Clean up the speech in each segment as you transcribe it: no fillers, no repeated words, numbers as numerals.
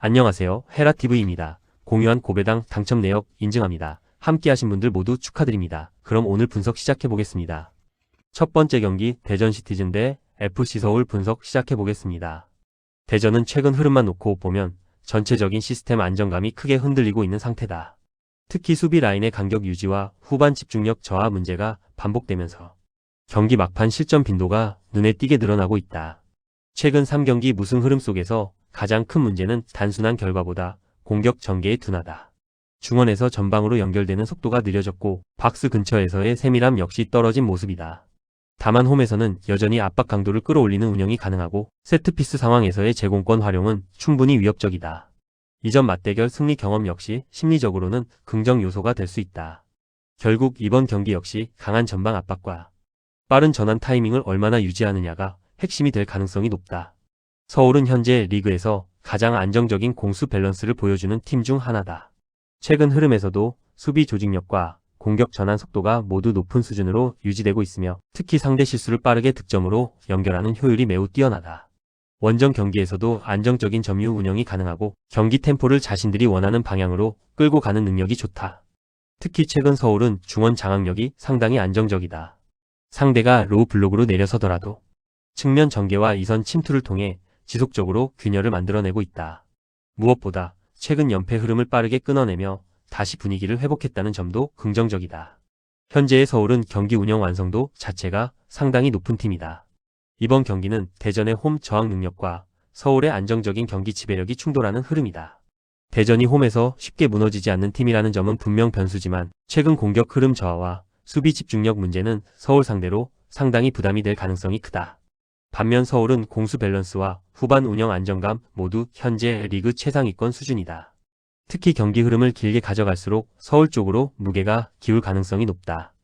안녕하세요. 헤라TV입니다. 공유한 고배당 당첨 내역 인증합니다. 함께 하신 분들 모두 축하드립니다. 그럼 오늘 분석 시작해 보겠습니다. 첫 번째 경기 대전 시티즌 대 FC 서울 분석 시작해 보겠습니다. 대전은 최근 흐름만 놓고 보면 전체적인 시스템 안정감이 크게 흔들리고 있는 상태다. 특히 수비 라인의 간격 유지와 후반 집중력 저하 문제가 반복되면서 경기 막판 실점 빈도가 눈에 띄게 늘어나고 있다. 최근 3경기 무승 흐름 속에서 가장 큰 문제는 단순한 결과보다 공격 전개의 둔화다. 중원에서 전방으로 연결되는 속도가 느려졌고 박스 근처에서의 세밀함 역시 떨어진 모습이다. 다만 홈에서는 여전히 압박 강도를 끌어올리는 운영이 가능하고 세트피스 상황에서의 제공권 활용은 충분히 위협적이다. 이전 맞대결 승리 경험 역시 심리적으로는 긍정 요소가 될 수 있다. 결국 이번 경기 역시 강한 전방 압박과 빠른 전환 타이밍을 얼마나 유지하느냐가 핵심이 될 가능성이 높다. 서울은 현재 리그에서 가장 안정적인 공수 밸런스를 보여주는 팀 중 하나다. 최근 흐름에서도 수비 조직력과 공격 전환 속도가 모두 높은 수준으로 유지되고 있으며 특히 상대 실수를 빠르게 득점으로 연결하는 효율이 매우 뛰어나다. 원정 경기에서도 안정적인 점유 운영이 가능하고 경기 템포를 자신들이 원하는 방향으로 끌고 가는 능력이 좋다. 특히 최근 서울은 중원 장악력이 상당히 안정적이다. 상대가 로우 블록으로 내려서더라도 측면 전개와 이선 침투를 통해 지속적으로 균열을 만들어내고 있다. 무엇보다 최근 연패 흐름을 빠르게 끊어내며 다시 분위기를 회복했다는 점도 긍정적이다. 현재의 서울은 경기 운영 완성도 자체가 상당히 높은 팀이다. 이번 경기는 대전의 홈 저항 능력과 서울의 안정적인 경기 지배력이 충돌하는 흐름이다. 대전이 홈에서 쉽게 무너지지 않는 팀이라는 점은 분명 변수지만 최근 공격 흐름 저하와 수비 집중력 문제는 서울 상대로 상당히 부담이 될 가능성이 크다. 반면 서울은 공수 밸런스와 후반 운영 안정감 모두 현재 리그 최상위권 수준이다. 특히 경기 흐름을 길게 가져갈수록 서울 쪽으로 무게가 기울 가능성이 높다.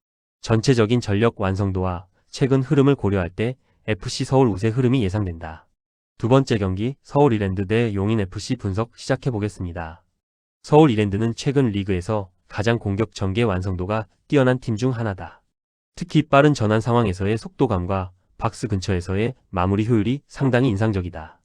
전체적인 전력 완성도와 최근 흐름을 고려할 때 FC 서울 우세 흐름이 예상된다. 두 번째 경기 서울 이랜드 대 용인FC 분석 시작해 보겠습니다. 서울 이랜드는 최근 리그에서 가장 공격 전개 완성도가 뛰어난 팀 중 하나다. 특히 빠른 전환 상황에서의 속도감과 박스 근처에서의 마무리 효율이 상당히 인상적이다.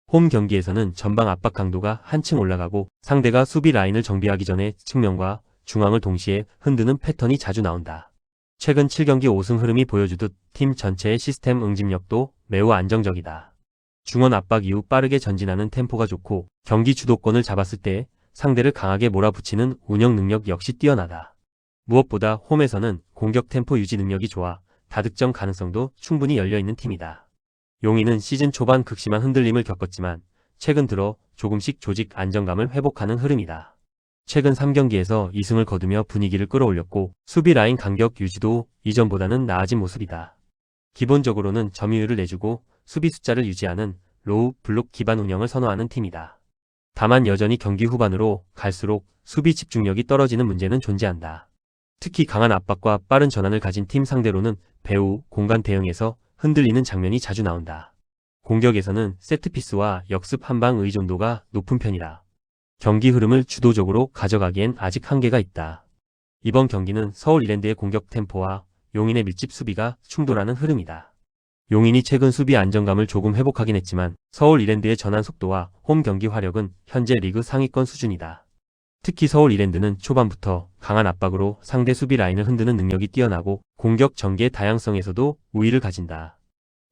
홈 경기에서는 전방 압박 강도가 한층 올라가고 상대가 수비 라인을 정비하기 전에 측면과 중앙을 동시에 흔드는 패턴이 자주 나온다. 최근 7경기 5승 흐름이 보여주듯 팀 전체의 시스템 응집력도 매우 안정적이다. 중원 압박 이후 빠르게 전진하는 템포가 좋고 경기 주도권을 잡았을 때 상대를 강하게 몰아붙이는 운영 능력 역시 뛰어나다. 무엇보다 홈에서는 공격 템포 유지 능력이 좋아 다득점 가능성도 충분히 열려있는 팀이다. 용인은 시즌 초반 극심한 흔들림을 겪었지만 최근 들어 조금씩 조직 안정감을 회복하는 흐름이다. 최근 3경기에서 2승을 거두며 분위기를 끌어올렸고 수비 라인 간격 유지도 이전보다는 나아진 모습이다. 기본적으로는 점유율을 내주고 수비 숫자를 유지하는 로우 블록 기반 운영을 선호하는 팀이다. 다만 여전히 경기 후반으로 갈수록 수비 집중력이 떨어지는 문제는 존재한다. 특히 강한 압박과 빠른 전환을 가진 팀 상대로는 배후 공간 대응에서 흔들리는 장면이 자주 나온다. 공격에서는 세트피스와 역습 한방 의존도가 높은 편이다. 경기 흐름을 주도적으로 가져가기엔 아직 한계가 있다. 이번 경기는 서울 이랜드의 공격 템포와 용인의 밀집 수비가 충돌하는 흐름이다. 용인이 최근 수비 안정감을 조금 회복하긴 했지만 서울 이랜드의 전환 속도와 홈 경기 화력은 현재 리그 상위권 수준이다. 특히 서울 이랜드는 초반부터 강한 압박으로 상대 수비 라인을 흔드는 능력이 뛰어나고 공격 전개 다양성에서도 우위를 가진다.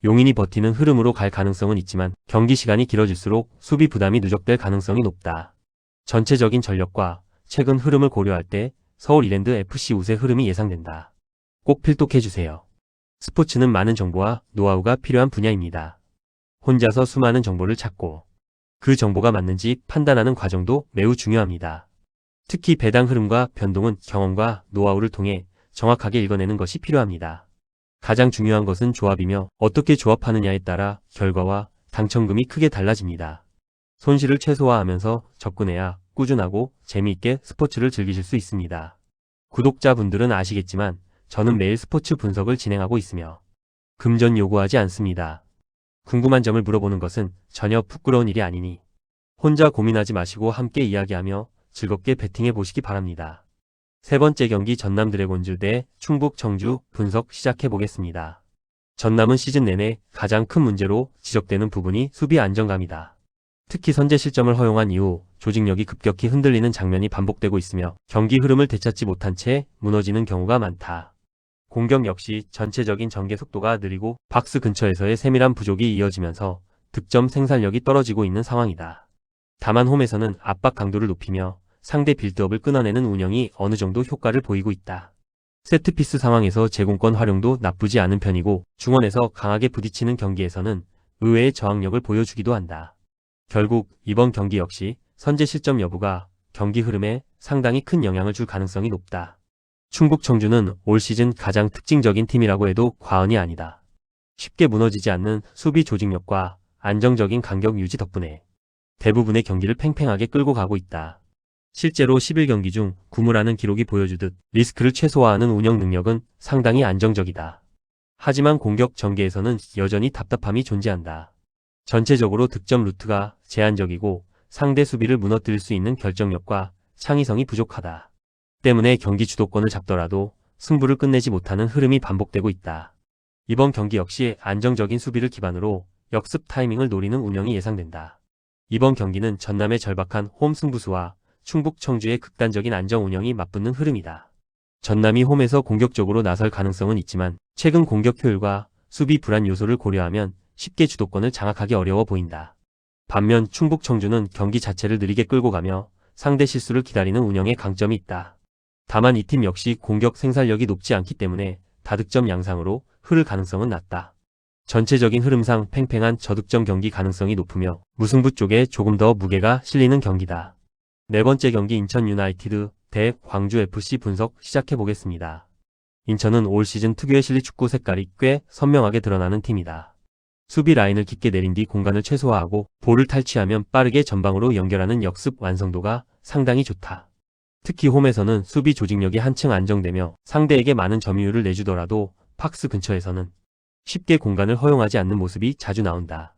용인이 버티는 흐름으로 갈 가능성은 있지만 경기 시간이 길어질수록 수비 부담이 누적될 가능성이 높다. 전체적인 전력과 최근 흐름을 고려할 때 서울 이랜드 FC 우세 흐름이 예상된다. 꼭 필독해주세요. 스포츠는 많은 정보와 노하우가 필요한 분야입니다. 혼자서 수많은 정보를 찾고 그 정보가 맞는지 판단하는 과정도 매우 중요합니다. 특히 배당 흐름과 변동은 경험과 노하우를 통해 정확하게 읽어내는 것이 필요합니다. 가장 중요한 것은 조합이며 어떻게 조합하느냐에 따라 결과와 당첨금이 크게 달라집니다. 손실을 최소화하면서 접근해야 꾸준하고 재미있게 스포츠를 즐기실 수 있습니다. 구독자분들은 아시겠지만 저는 매일 스포츠 분석을 진행하고 있으며 금전 요구하지 않습니다. 궁금한 점을 물어보는 것은 전혀 부끄러운 일이 아니니 혼자 고민하지 마시고 함께 이야기하며 즐겁게 배팅해 보시기 바랍니다. 세 번째 경기 전남 드래곤즈 대 충북 청주 분석 시작해 보겠습니다. 전남은 시즌 내내 가장 큰 문제로 지적되는 부분이 수비 안정감이다. 특히 선제 실점을 허용한 이후 조직력이 급격히 흔들리는 장면이 반복되고 있으며 경기 흐름을 되찾지 못한 채 무너지는 경우가 많다. 공격 역시 전체적인 전개 속도가 느리고 박스 근처에서의 세밀한 부족이 이어지면서 득점 생산력이 떨어지고 있는 상황이다. 다만 홈에서는 압박 강도를 높이며 상대 빌드업을 끊어내는 운영이 어느 정도 효과를 보이고 있다. 세트피스 상황에서 제공권 활용도 나쁘지 않은 편이고 중원에서 강하게 부딪히는 경기에서는 의외의 저항력을 보여주기도 한다. 결국 이번 경기 역시 선제 실점 여부가 경기 흐름에 상당히 큰 영향을 줄 가능성이 높다. 충북 청주는 올 시즌 가장 특징적인 팀이라고 해도 과언이 아니다. 쉽게 무너지지 않는 수비 조직력과 안정적인 간격 유지 덕분에 대부분의 경기를 팽팽하게 끌고 가고 있다. 실제로 11경기 중 9무라는 기록이 보여주듯 리스크를 최소화하는 운영 능력은 상당히 안정적이다. 하지만 공격 전개에서는 여전히 답답함이 존재한다. 전체적으로 득점 루트가 제한적이고 상대 수비를 무너뜨릴 수 있는 결정력과 창의성이 부족하다. 때문에 경기 주도권을 잡더라도 승부를 끝내지 못하는 흐름이 반복되고 있다. 이번 경기 역시 안정적인 수비를 기반으로 역습 타이밍을 노리는 운영이 예상된다. 이번 경기는 전남의 절박한 홈 승부수와 충북 청주의 극단적인 안정 운영이 맞붙는 흐름이다. 전남이 홈에서 공격적으로 나설 가능성은 있지만 최근 공격 효율과 수비 불안 요소를 고려하면 쉽게 주도권을 장악하기 어려워 보인다. 반면 충북 청주는 경기 자체를 느리게 끌고 가며 상대 실수를 기다리는 운영에 강점이 있다. 다만 이 팀 역시 공격 생산력이 높지 않기 때문에 다득점 양상으로 흐를 가능성은 낮다. 전체적인 흐름상 팽팽한 저득점 경기 가능성이 높으며 무승부 쪽에 조금 더 무게가 실리는 경기다. 네 번째 경기 인천 유나이티드 대 광주 FC 분석 시작해보겠습니다. 인천은 올 시즌 특유의 실리 축구 색깔이 꽤 선명하게 드러나는 팀이다. 수비 라인을 깊게 내린 뒤 공간을 최소화하고 볼을 탈취하면 빠르게 전방으로 연결하는 역습 완성도가 상당히 좋다. 특히 홈에서는 수비 조직력이 한층 안정되며 상대에게 많은 점유율을 내주더라도 박스 근처에서는 쉽게 공간을 허용하지 않는 모습이 자주 나온다.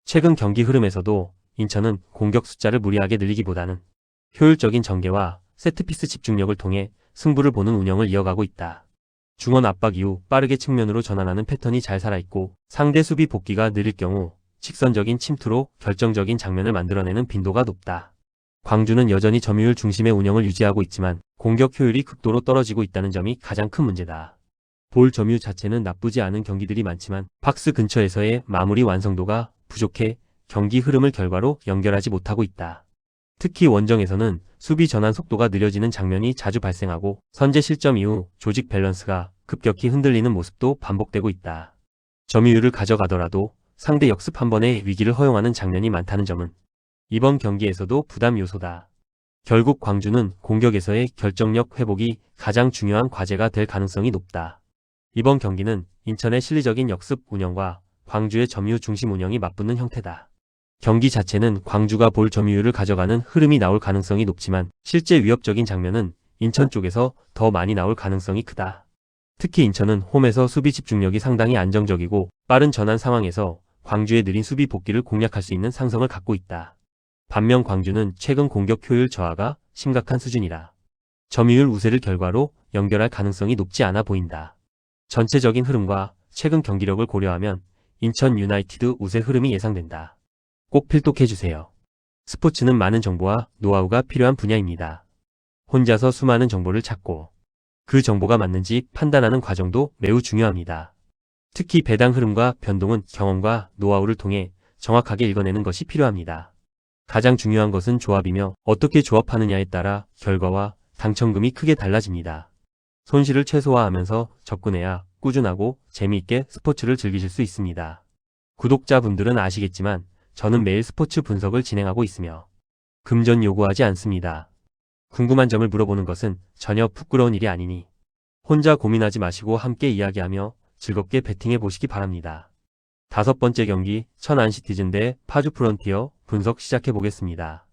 최근 경기 흐름에서도 인천은 공격 숫자를 무리하게 늘리기보다는 효율적인 전개와 세트피스 집중력을 통해 승부를 보는 운영을 이어가고 있다. 중원 압박 이후 빠르게 측면으로 전환하는 패턴이 잘 살아있고 상대 수비 복귀가 느릴 경우 직선적인 침투로 결정적인 장면을 만들어내는 빈도가 높다. 광주는 여전히 점유율 중심의 운영을 유지하고 있지만 공격 효율이 극도로 떨어지고 있다는 점이 가장 큰 문제다. 볼 점유 자체는 나쁘지 않은 경기들이 많지만 박스 근처에서의 마무리 완성도가 부족해 경기 흐름을 결과로 연결하지 못하고 있다. 특히 원정에서는 수비 전환 속도가 느려지는 장면이 자주 발생하고 선제 실점 이후 조직 밸런스가 급격히 흔들리는 모습도 반복되고 있다. 점유율을 가져가더라도 상대 역습 한 번에 위기를 허용하는 장면이 많다는 점은 이번 경기에서도 부담 요소다. 결국 광주는 공격에서의 결정력 회복이 가장 중요한 과제가 될 가능성이 높다. 이번 경기는 인천의 실리적인 역습 운영과 광주의 점유 중심 운영이 맞붙는 형태다. 경기 자체는 광주가 볼 점유율을 가져가는 흐름이 나올 가능성이 높지만 실제 위협적인 장면은 인천 쪽에서 더 많이 나올 가능성이 크다. 특히 인천은 홈에서 수비 집중력이 상당히 안정적이고 빠른 전환 상황에서 광주의 느린 수비 복귀를 공략할 수 있는 상성을 갖고 있다. 반면 광주는 최근 공격 효율 저하가 심각한 수준이라 점유율 우세를 결과로 연결할 가능성이 높지 않아 보인다. 전체적인 흐름과 최근 경기력을 고려하면 인천 유나이티드 우세 흐름이 예상된다. 꼭 필독해주세요. 스포츠는 많은 정보와 노하우가 필요한 분야입니다. 혼자서 수많은 정보를 찾고 그 정보가 맞는지 판단하는 과정도 매우 중요합니다. 특히 배당 흐름과 변동은 경험과 노하우를 통해 정확하게 읽어내는 것이 필요합니다. 가장 중요한 것은 조합이며 어떻게 조합하느냐에 따라 결과와 당첨금이 크게 달라집니다. 손실을 최소화하면서 접근해야 꾸준하고 재미있게 스포츠를 즐기실 수 있습니다. 구독자분들은 아시겠지만 저는 매일 스포츠 분석을 진행하고 있으며 금전 요구하지 않습니다. 궁금한 점을 물어보는 것은 전혀 부끄러운 일이 아니니 혼자 고민하지 마시고 함께 이야기하며 즐겁게 배팅해 보시기 바랍니다. 다섯 번째 경기 천안시티즌 대 파주 프론티어 분석 시작해 보겠습니다.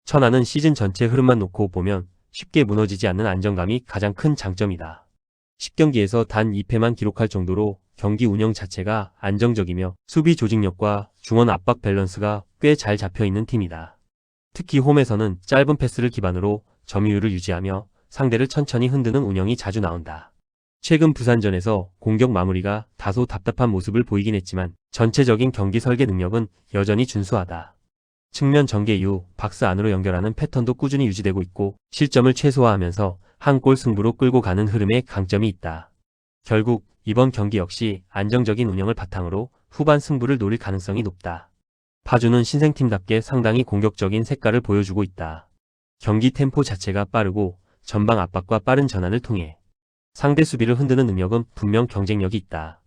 천안은 시즌 전체 흐름만 놓고 보면 쉽게 무너지지 않는 안정감이 가장 큰 장점이다. 10경기에서 단 2패만 기록할 정도로 경기 운영 자체가 안정적이며 수비 조직력과 중원 압박 밸런스가 꽤 잘 잡혀있는 팀이다. 특히 홈에서는 짧은 패스를 기반으로 점유율을 유지하며 상대를 천천히 흔드는 운영이 자주 나온다. 최근 부산전에서 공격 마무리가 다소 답답한 모습을 보이긴 했지만 전체적인 경기 설계 능력은 여전히 준수하다. 측면 전개 이후 박스 안으로 연결하는 패턴도 꾸준히 유지되고 있고 실점을 최소화하면서 한 골 승부로 끌고 가는 흐름에 강점이 있다. 결국 이번 경기 역시 안정적인 운영을 바탕으로 후반 승부를 노릴 가능성이 높다. 파주는 신생팀답게 상당히 공격적인 색깔을 보여주고 있다. 경기 템포 자체가 빠르고 전방 압박과 빠른 전환을 통해 상대 수비를 흔드는 능력은 분명 경쟁력이 있다.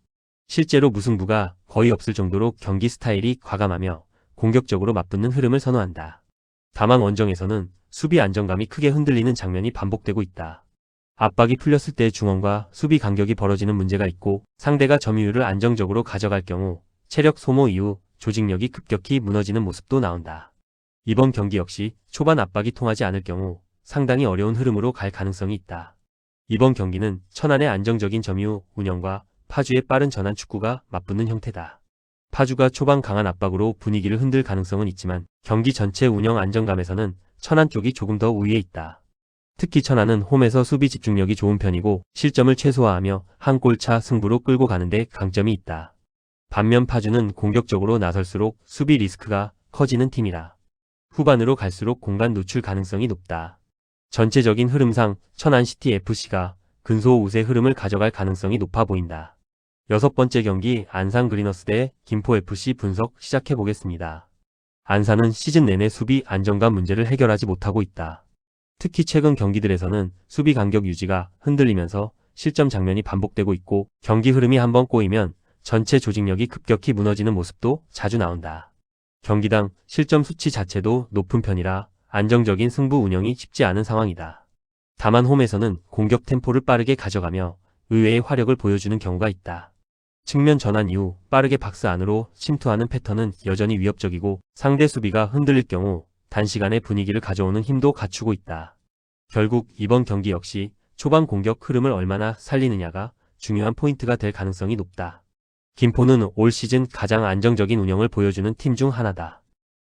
실제로 무승부가 거의 없을 정도로 경기 스타일이 과감하며 공격적으로 맞붙는 흐름을 선호한다. 다만 원정에서는 수비 안정감이 크게 흔들리는 장면이 반복되고 있다. 압박이 풀렸을 때 중원과 수비 간격이 벌어지는 문제가 있고 상대가 점유율을 안정적으로 가져갈 경우 체력 소모 이후 조직력이 급격히 무너지는 모습도 나온다. 이번 경기 역시 초반 압박이 통하지 않을 경우 상당히 어려운 흐름으로 갈 가능성이 있다. 이번 경기는 천안의 안정적인 점유 운영과 파주의 빠른 전환 축구가 맞붙는 형태다. 파주가 초반 강한 압박으로 분위기를 흔들 가능성은 있지만 경기 전체 운영 안정감에서는 천안 쪽이 조금 더 우위에 있다. 특히 천안은 홈에서 수비 집중력이 좋은 편이고 실점을 최소화하며 한 골차 승부로 끌고 가는데 강점이 있다. 반면 파주는 공격적으로 나설수록 수비 리스크가 커지는 팀이라 후반으로 갈수록 공간 노출 가능성이 높다. 전체적인 흐름상 천안시티 FC가 근소 우세 흐름을 가져갈 가능성이 높아 보인다. 6번째 경기 안산 그리너스 대 김포FC 분석 시작해보겠습니다. 안산은 시즌 내내 수비 안정감 문제를 해결하지 못하고 있다. 특히 최근 경기들에서는 수비 간격 유지가 흔들리면서 실점 장면이 반복되고 있고 경기 흐름이 한번 꼬이면 전체 조직력이 급격히 무너지는 모습도 자주 나온다. 경기당 실점 수치 자체도 높은 편이라 안정적인 승부 운영이 쉽지 않은 상황이다. 다만 홈에서는 공격 템포를 빠르게 가져가며 의외의 화력을 보여주는 경우가 있다. 측면 전환 이후 빠르게 박스 안으로 침투하는 패턴은 여전히 위협적이고 상대 수비가 흔들릴 경우 단시간에 분위기를 가져오는 힘도 갖추고 있다. 결국 이번 경기 역시 초반 공격 흐름을 얼마나 살리느냐가 중요한 포인트가 될 가능성이 높다. 김포는 올 시즌 가장 안정적인 운영을 보여주는 팀 중 하나다.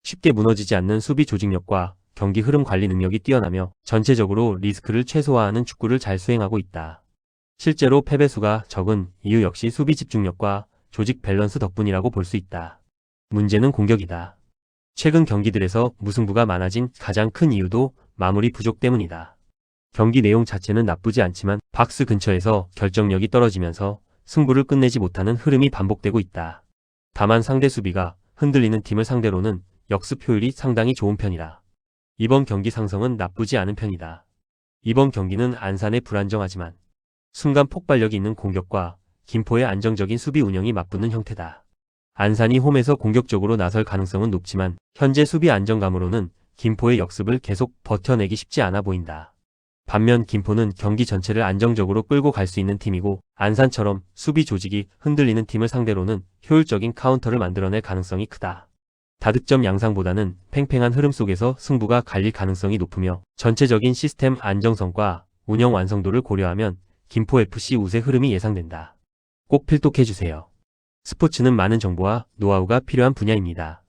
쉽게 무너지지 않는 수비 조직력과 경기 흐름 관리 능력이 뛰어나며 전체적으로 리스크를 최소화하는 축구를 잘 수행하고 있다. 실제로 패배수가 적은 이유 역시 수비 집중력과 조직 밸런스 덕분이라고 볼 수 있다. 문제는 공격이다. 최근 경기들에서 무승부가 많아진 가장 큰 이유도 마무리 부족 때문이다. 경기 내용 자체는 나쁘지 않지만 박스 근처에서 결정력이 떨어지면서 승부를 끝내지 못하는 흐름이 반복되고 있다. 다만 상대 수비가 흔들리는 팀을 상대로는 역습 효율이 상당히 좋은 편이라 이번 경기 상성은 나쁘지 않은 편이다. 이번 경기는 안산의 불안정하지만 순간 폭발력이 있는 공격과 김포의 안정적인 수비 운영이 맞붙는 형태다. 안산이 홈에서 공격적으로 나설 가능성은 높지만 현재 수비 안정감으로는 김포의 역습을 계속 버텨내기 쉽지 않아 보인다. 반면 김포는 경기 전체를 안정적으로 끌고 갈 수 있는 팀이고 안산처럼 수비 조직이 흔들리는 팀을 상대로는 효율적인 카운터를 만들어낼 가능성이 크다. 다득점 양상보다는 팽팽한 흐름 속에서 승부가 갈릴 가능성이 높으며 전체적인 시스템 안정성과 운영 완성도를 고려하면 김포FC 우세 흐름이 예상된다. 꼭 필독해주세요. 스포츠는 많은 정보와 노하우가 필요한 분야입니다.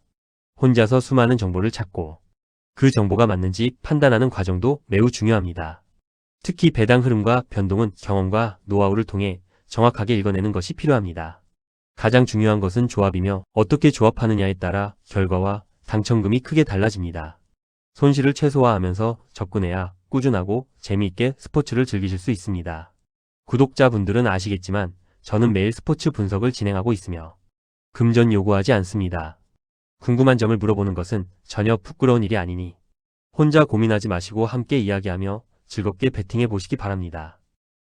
혼자서 수많은 정보를 찾고 그 정보가 맞는지 판단하는 과정도 매우 중요합니다. 특히 배당 흐름과 변동은 경험과 노하우를 통해 정확하게 읽어내는 것이 필요합니다. 가장 중요한 것은 조합이며 어떻게 조합하느냐에 따라 결과와 당첨금이 크게 달라집니다. 손실을 최소화하면서 접근해야 꾸준하고 재미있게 스포츠를 즐기실 수 있습니다. 구독자분들은 아시겠지만 저는 매일 스포츠 분석을 진행하고 있으며 금전 요구하지 않습니다. 궁금한 점을 물어보는 것은 전혀 부끄러운 일이 아니니 혼자 고민하지 마시고 함께 이야기하며 즐겁게 배팅해 보시기 바랍니다.